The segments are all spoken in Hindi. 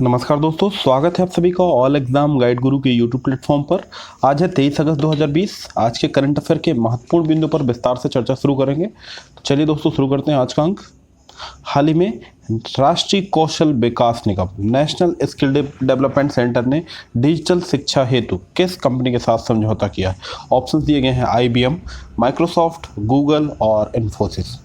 नमस्कार दोस्तों, स्वागत है आप सभी का ऑल एग्जाम गाइड गुरु के यूट्यूब प्लेटफॉर्म पर। आज है 23 अगस्त 2020। आज के करंट अफेयर के महत्वपूर्ण बिंदु पर विस्तार से चर्चा शुरू करेंगे। तो चलिए दोस्तों शुरू करते हैं आज का अंक। हाल ही में राष्ट्रीय कौशल विकास निगम नेशनल स्किल डेवलपमेंट सेंटर ने डिजिटल शिक्षा हेतु किस कंपनी के साथ समझौता किया है? ऑप्शंस दिए गए हैं IBM, माइक्रोसॉफ्ट, गूगल और इन्फोसिस।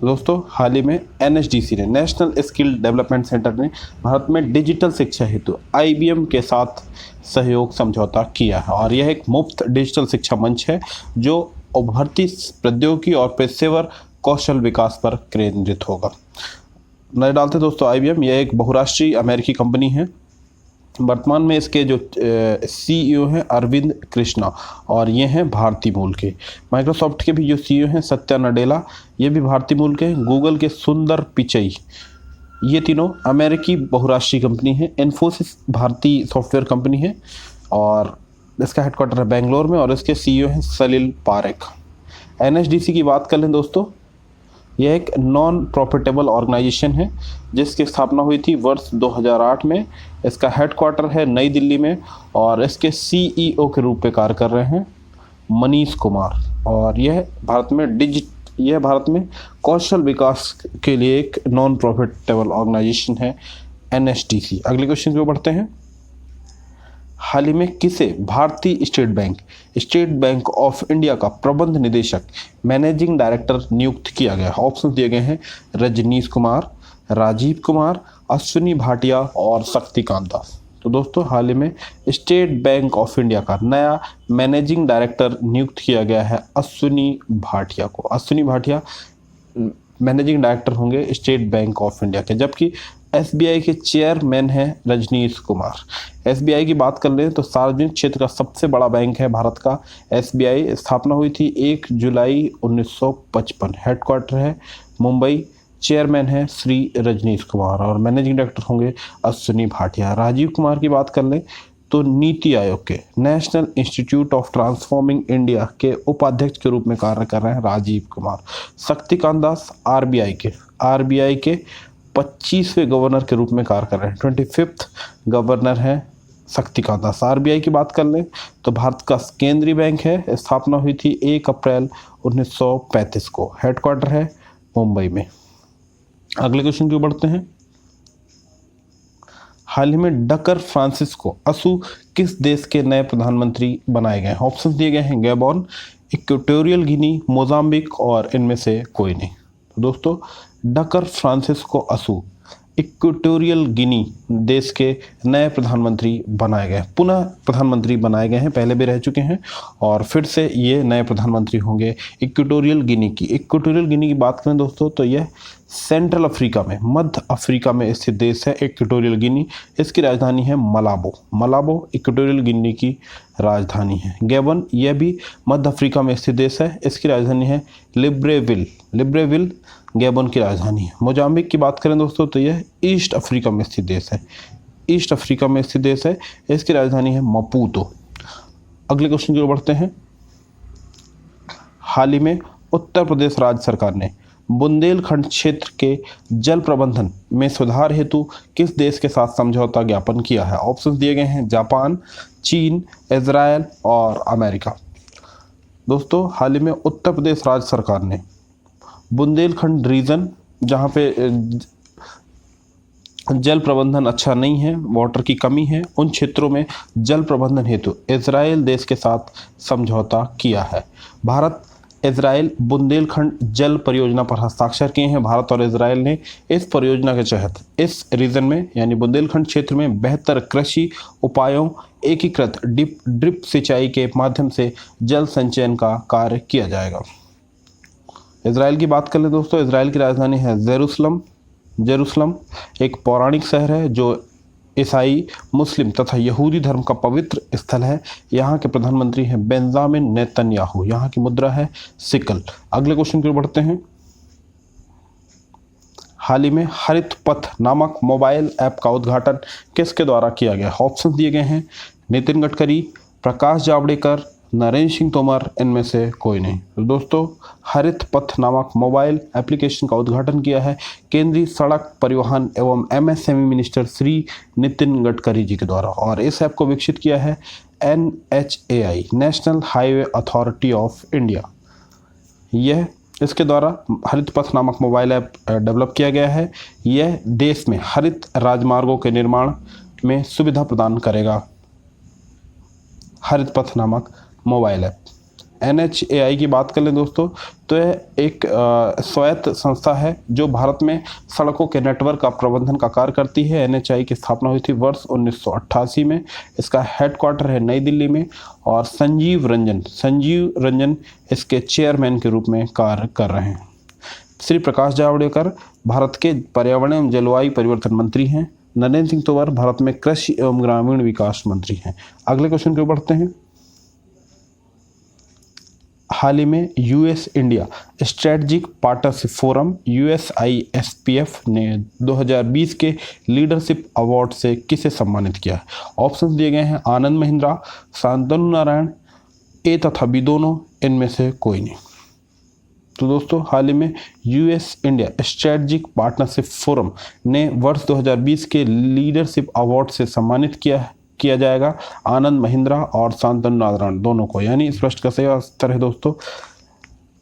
तो दोस्तों हाल ही में NSDC ने नेशनल स्किल डेवलपमेंट सेंटर ने भारत में डिजिटल शिक्षा हेतु IBM के साथ सहयोग समझौता किया है और यह एक मुफ्त डिजिटल शिक्षा मंच है जो उभरती प्रौद्योगिकी और पेशेवर कौशल विकास पर केंद्रित होगा। नए डालते दोस्तों IBM यह एक बहुराष्ट्रीय अमेरिकी कंपनी है। वर्तमान में इसके जो CEO हैं अरविंद कृष्णा और ये हैं भारतीय मूल के। माइक्रोसॉफ्ट के भी जो CEO हैं सत्या नडेला, ये भी भारतीय मूल के हैं। गूगल के सुंदर पिचई, ये तीनों अमेरिकी बहुराष्ट्रीय कंपनी है। इन्फोसिस भारतीय सॉफ्टवेयर कंपनी है और इसका हेडक्वार्टर है बेंगलोर में और इसके CEO हैं सलील पारेख। NSDC की बात कर लें दोस्तों, यह एक नॉन प्रॉफिटेबल ऑर्गेनाइजेशन है जिसकी स्थापना हुई थी वर्ष 2008 में। इसका हेडक्वार्टर है नई दिल्ली में और इसके CEO के रूप में कार्य कर रहे हैं मनीष कुमार और यह भारत में कौशल विकास के लिए एक नॉन प्रॉफिटेबल ऑर्गेनाइजेशन है NSDC। अगले क्वेश्चन की ओर बढ़ते हैं। हाल ही में किसे भारतीय स्टेट बैंक ऑफ इंडिया का प्रबंध निदेशक मैनेजिंग डायरेक्टर नियुक्त किया गया? ऑप्शन दिए गए हैं रजनीश कुमार, राजीव कुमार, अश्विनी भाटिया और शक्तिकांत दास। तो दोस्तों हाल ही में स्टेट बैंक ऑफ इंडिया का नया मैनेजिंग डायरेक्टर नियुक्त किया गया है अश्विनी भाटिया को। अश्विनी भाटिया मैनेजिंग डायरेक्टर होंगे स्टेट बैंक ऑफ इंडिया के, जबकि SBI के चेयरमैन हैं रजनीश कुमार। SBI की बात कर लें तो सार्वजनिक क्षेत्र का सबसे बड़ा बैंक है भारत का SBI। स्थापना हुई थी 1 जुलाई 1955। हेडक्वार्टर है मुंबई। चेयरमैन है श्री रजनीश कुमार और मैनेजिंग डायरेक्टर होंगे अश्विनी भाटिया। राजीव कुमार की बात कर लें तो नीति आयोग के national institute of transforming India के उपाध्यक्ष के रूप में कार्य कर रहे हैं राजीव कुमार। शक्तिकांत दास RBI के 25वें गवर्नर के रूप में कार्य कर रहे हैं। 25th गवर्नर हैं शक्तिकांत दास। RBI की बात कर लें तो भारत का केंद्रीय बैंक है। स्थापना हुई थी 1 अप्रैल 1935 को। हेडक्वार्टर है मुंबई में। अगले क्वेश्चन की ओर बढ़ते हैं। हाल ही में डकर फ्रांसिस्को असू किस देश के नए प्रधानमंत्री बनाए गए? ऑप्शन दिए गए हैं गैबोन, इक्वेटोरियल गिनी, मोजाम्बिक और इनमें से कोई नहीं। तो दोस्तों डकर फ्रांसिस्को असू इक्वेटोरियल गिनी देश के नए प्रधानमंत्री बनाए गए, पुनः प्रधानमंत्री बनाए गए हैं। पहले भी रह चुके हैं और फिर से ये नए प्रधानमंत्री होंगे इक्वेटोरियल गिनी की बात करें दोस्तों तो यह सेंट्रल अफ्रीका में, मध्य अफ्रीका में स्थित देश है इक्वेटोरियल गिनी। इसकी राजधानी है मलाबो इक्वेटोरियल गिनी की राजधानी है। गैबन यह भी मध्य अफ्रीका में स्थित देश है। इसकी राजधानी है लिब्रेविल गैबन की राजधानी है। मोजाम्बिक की बात करें दोस्तों तो यह ईस्ट अफ्रीका में स्थित देश है। इसकी राजधानी है मपूतो। अगले क्वेश्चन की ओर बढ़ते हैं। हाल ही में उत्तर प्रदेश राज्य सरकार ने बुंदेलखंड क्षेत्र के जल प्रबंधन में सुधार हेतु किस देश के साथ समझौता ज्ञापन किया है? ऑप्शन दिए गए हैं जापान, चीन, इजराइल और अमेरिका। दोस्तों हाल ही में उत्तर प्रदेश राज्य सरकार ने बुंदेलखंड रीजन, जहाँ पे जल प्रबंधन अच्छा नहीं है, वाटर की कमी है, उन क्षेत्रों में जल प्रबंधन हेतु इजराइल देश के साथ समझौता किया है। भारत इजराइल बुंदेलखंड जल परियोजना पर हस्ताक्षर किए हैं। भारत और इजराइल ने इस परियोजना के तहत इस रीजन में यानी बुंदेलखंड क्षेत्र में बेहतर कृषि उपायों, एकीकृत ड्रिप सिंचाई के माध्यम से जल संचयन का कार्य किया जाएगा। इजराइल की बात कर ले दोस्तों, इजराइल की राजधानी है जेरूसलम एक पौराणिक शहर है जो ईसाई, मुस्लिम तथा यहूदी धर्म का पवित्र स्थल है। यहाँ के प्रधानमंत्री हैं बेंजामिन नेतन्याहू। यहाँ की मुद्रा है सिकल। अगले क्वेश्चन की ओर बढ़ते हैं। हाल ही में हरित पथ नामक मोबाइल ऐप का उद्घाटन किसके द्वारा किया गया? ऑप्शन दिए गए हैं नितिन गडकरी, प्रकाश जावड़ेकर, नरेंद्र सिंह तोमर इनमें से कोई नहीं। तो दोस्तों हरित पथ नामक मोबाइल एप्लीकेशन का उद्घाटन किया है केंद्रीय सड़क परिवहन एवं एमएसएमई मिनिस्टर श्री नितिन गडकरी जी के द्वारा, और इस ऐप को विकसित किया है NHAI national highway authority of India. यह इसके द्वारा हरित पथ नामक मोबाइल ऐप डेवलप किया गया है। यह देश में हरित राजमार्गों के निर्माण में सुविधा प्रदान करेगा। हरित पथ नामक मोबाइल ऐप NHAI की बात कर लें दोस्तों, तो यह एक स्वायत्त संस्था है जो भारत में सड़कों के नेटवर्क का प्रबंधन का कार्य करती है। NHAI की स्थापना हुई थी वर्ष 1988 में। इसका हेडक्वार्टर है नई दिल्ली में, और संजीव रंजन इसके चेयरमैन के रूप में कार्य कर रहे हैं। श्री प्रकाश जावड़ेकर भारत के पर्यावरण एवं जलवायु परिवर्तन मंत्री हैं। नरेंद्र सिंह तोमर भारत में कृषि एवं ग्रामीण विकास मंत्री हैं। अगले क्वेश्चन की ओर बढ़ते हैं। हाल ही में US India strategic partnership forum USISPF ने 2020 के लीडरशिप अवार्ड से किसे सम्मानित किया है? ऑप्शन दिए गए हैं आनंद महिंद्रा, शांतनु नारायण, ए तथा बी दोनों, इनमें से कोई नहीं। तो दोस्तों हाल ही में US India strategic partnership forum ने वर्ष 2020 के लीडरशिप अवार्ड से सम्मानित किया जाएगा आनंद महिंद्रा और शांतनु नारायण दोनों को, यानी स्पष्ट का सही उत्तर है दोस्तों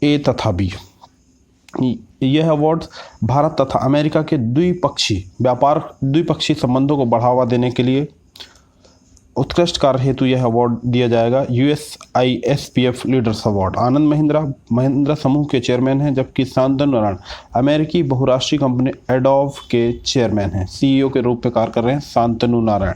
ए तथा बी। यह अवार्ड भारत तथा अमेरिका के द्विपक्षीय संबंधों को बढ़ावा देने के लिए उत्कृष्ट कार्य हेतु यह अवार्ड दिया जाएगा। USISPF leaders award. Anand Mahindra समूह के चेयरमैन हैं, जबकि शांतनु नारायण अमेरिकी बहुराष्ट्रीय कंपनी एडोब के चेयरमैन हैं। CEO के रूप में कार्य कर रहे हैं शांतनु नारायण।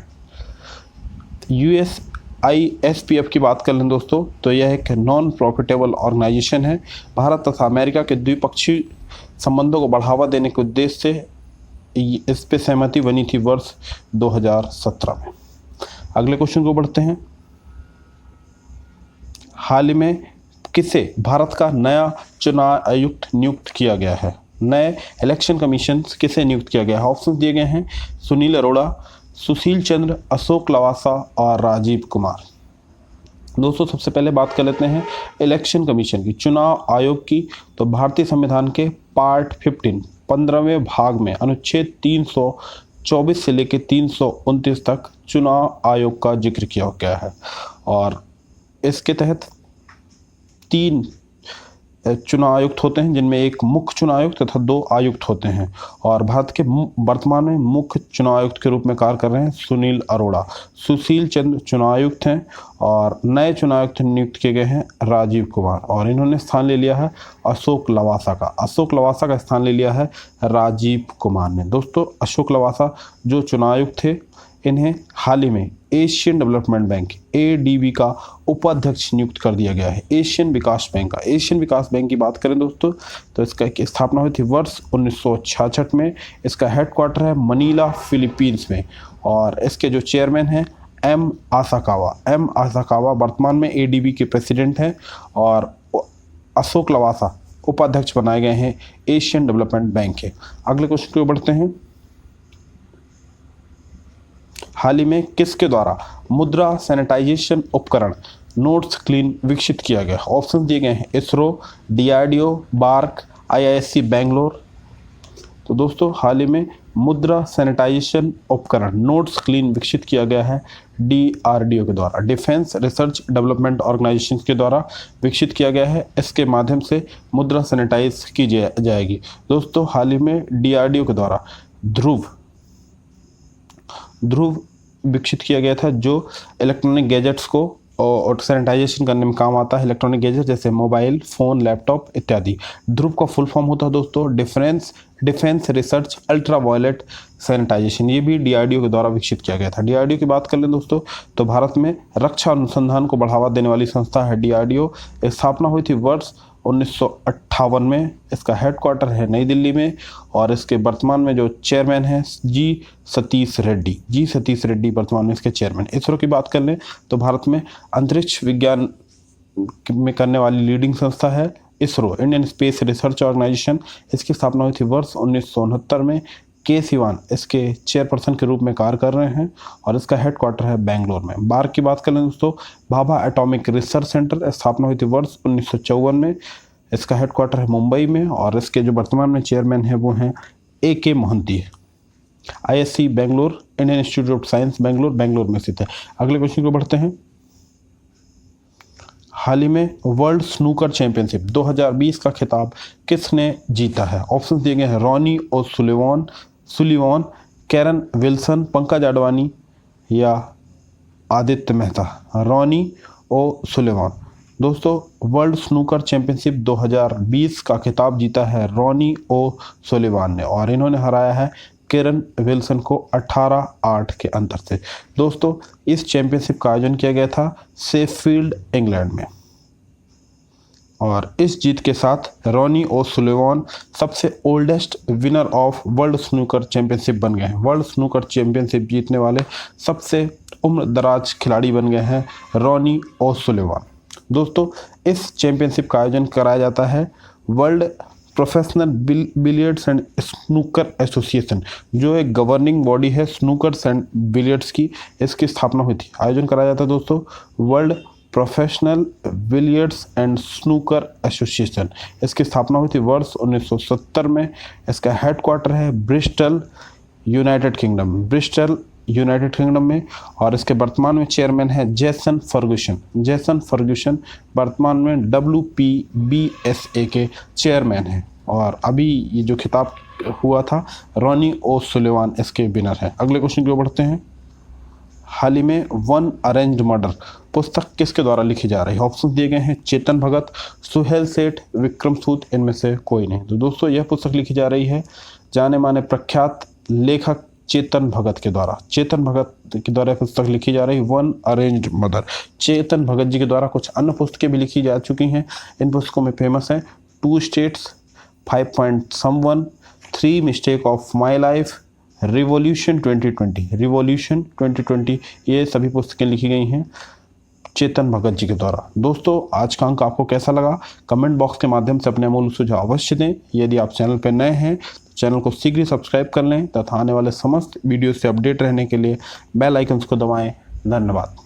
USISPF की बात कर लें दोस्तों, तो यह एक नॉन प्रॉफिटेबल ऑर्गेनाइजेशन है। भारत तथा अमेरिका के द्विपक्षीय संबंधों को बढ़ावा देने के उद्देश्य से इस पर सहमति बनी थी वर्ष 2017 में। अगले क्वेश्चन को बढ़ते हैं। हाल ही में किसे भारत का नया चुनाव आयुक्त नियुक्त किया गया है? नए इलेक्शन कमीशन किसे नियुक्त किया गया है? ऑप्शन दिए गए हैं सुनील अरोड़ा, सुशील चंद्र, अशोक लवासा और राजीव कुमार। दोस्तों सबसे पहले बात कर लेते हैं इलेक्शन कमीशन की, चुनाव आयोग की। तो भारतीय संविधान के पार्ट 15वें भाग में अनुच्छेद 324 से लेकर 329 तक चुनाव आयोग का जिक्र किया गया है, और इसके तहत 3 चुनाव आयुक्त होते हैं, जिनमें एक मुख्य चुनाव आयुक्त तथा 2 आयुक्त होते हैं। और भारत के वर्तमान में मुख्य चुनाव आयुक्त के रूप में कार्य कर रहे हैं सुनील अरोड़ा। सुशील चंद्र चुनाव आयुक्त हैं, और नए चुनाव आयुक्त नियुक्त किए गए हैं राजीव कुमार, और इन्होंने स्थान ले लिया है अशोक लवासा का स्थान ले लिया है राजीव कुमार ने। दोस्तों अशोक लवासा जो चुनाव आयुक्त थे, इन्हें हाल ही में एशियन डेवलपमेंट बैंक ADB का उपाध्यक्ष नियुक्त कर दिया गया है। एशियन विकास बैंक की बात करें दोस्तों, तो इसका स्थापना हुई थी वर्ष 1966 में। इसका हेडक्वार्टर है मनीला, फिलीपींस में, और इसके जो चेयरमैन हैं M आसाकावा वर्तमान में ADB के प्रेसिडेंट हैं, और अशोक लवासा उपाध्यक्ष बनाए गए हैं एशियन डेवलपमेंट बैंक के। अगले क्वेश्चन की ओर बढ़ते हैं। हाल ही में किसके द्वारा मुद्रा सैनिटाइजेशन उपकरण नोट्स क्लीन विकसित किया गया? ऑप्शन दिए गए हैं ISRO, DRDO, BARC, IISc Bangalore. तो दोस्तों हाल ही में मुद्रा सैनिटाइजेशन उपकरण नोट्स क्लीन विकसित किया गया है DRDO के द्वारा, डिफेंस रिसर्च डेवलपमेंट ऑर्गेनाइजेशन के द्वारा विकसित किया गया है। इसके माध्यम से मुद्रा सैनिटाइज की जाएगी। दोस्तों हाल ही में DRDO के द्वारा ध्रुव विकसित किया गया था, जो इलेक्ट्रॉनिक गैजेट्स को और सैनिटाइजेशन करने में काम आता है। इलेक्ट्रॉनिक गैजेट जैसे मोबाइल फोन, लैपटॉप इत्यादि। ध्रुव का फुल फॉर्म होता है दोस्तों डिफेंस रिसर्च अल्ट्रावायलेट सैनिटाइजेशन। ये भी DRDO के द्वारा विकसित किया गया था। DRDO की बात कर लें दोस्तों, तो भारत में रक्षा अनुसंधान को बढ़ावा देने वाली संस्था है DRDO। स्थापना हुई थी वर्ष 1958 में। इसका हेडक्वार्टर है नई दिल्ली में, और इसके वर्तमान में जो चेयरमैन हैं जी सतीश रेड्डी वर्तमान में इसके चेयरमैन। इसरो की बात कर लें तो भारत में अंतरिक्ष विज्ञान में करने वाली लीडिंग संस्था है ISRO, Indian space research organisation. इसकी स्थापना हुई थी वर्ष 1969 में। के सिवान इसके चेयरपर्सन के रूप में कार्य कर रहे हैं और इसका हेडक्वार्टर है बेंगलोर में। बार की बात करें दोस्तों, भाभा एटॉमिक रिसर्च सेंटर स्थापना हुई थी वर्ष 1954 में। इसका हेडक्वार्टर है मुंबई में और इसके जो वर्तमान में चेयरमैन हैं वो हैं AK Mohanty. ISC Bangalore, Indian institute of science Bangalore, Bangalore में स्थित है। अगले क्वेश्चन को बढ़ते हैं। हाल ही में वर्ल्ड स्नूकर चैंपियनशिप 2020 का खिताब किसने जीता है? ऑप्शन दिए गए हैं Ronnie O'Sullivan, Karen Wilson, Pankaj Advani या Aditya Mehta. Ronnie O'Sullivan. दोस्तों, वर्ल्ड स्नूकर चैंपियनशिप 2020 का खिताब जीता है रॉनी ओ सुलिवान ने और इन्होंने हराया है कैरन विल्सन को 18-8 के अंतर से। दोस्तों, इस चैंपियनशिप का आयोजन किया गया था शेफील्ड, इंग्लैंड में और इस जीत के साथ रॉनी ओ सुलिवान सबसे oldest winner of world snooker championship बन गए हैं। वर्ल्ड स्नूकर चैंपियनशिप जीतने वाले सबसे उम्र दराज खिलाड़ी बन गए हैं रॉनी ओ सुलिवान। दोस्तों, इस चैंपियनशिप का आयोजन कराया जाता है world professional billiards and snooker association, जो एक गवर्निंग बॉडी है स्नूकर्स एंड बिलियर्ड्स की। इसकी स्थापना हुई थी। आयोजन कराया जाता है दोस्तों world professional billiards and snooker association. इसकी स्थापना हुई थी वर्ष 1970 में। इसका हेडक्वार्टर है ब्रिस्टल, यूनाइटेड किंगडम में और इसके वर्तमान में चेयरमैन है जेसन फर्ग्यूसन वर्तमान में WPBSA के चेयरमैन हैं और अभी ये जो खिताब हुआ था रॉनी ओ सुलिवान इसके विनर हैं। अगले क्वेश्चन की ओर बढ़ते हैं। हाल ही में वन अरेंज्ड मर्डर पुस्तक किसके द्वारा लिखी जा रही है? ऑप्शन दिए गए हैं चेतन भगत, सुहेल सेठ, विक्रम सूद, इनमें से कोई नहीं। तो दोस्तों, यह पुस्तक लिखी जा रही है जाने माने प्रख्यात लेखक चेतन भगत के द्वारा पुस्तक लिखी जा रही one arranged murder. Chetan Bhagat ji के द्वारा कुछ अन्य पुस्तकें भी लिखी जा चुकी हैं। इन पुस्तकों में फेमस है 2 states, 5 point someone, 3 mistake of my life, revolution 2020, ये सभी पुस्तकें लिखी गई हैं चेतन भगत जी के द्वारा। दोस्तों, आज का अंक आपको कैसा लगा? कमेंट बॉक्स के माध्यम से अपने अमूल्य सुझाव अवश्य दें। यदि आप चैनल पर नए हैं तो चैनल को शीघ्र सब्सक्राइब कर लें तथा आने वाले समस्त वीडियो से अपडेट रहने के लिए बेल आइकन्स को दबाएं। धन्यवाद।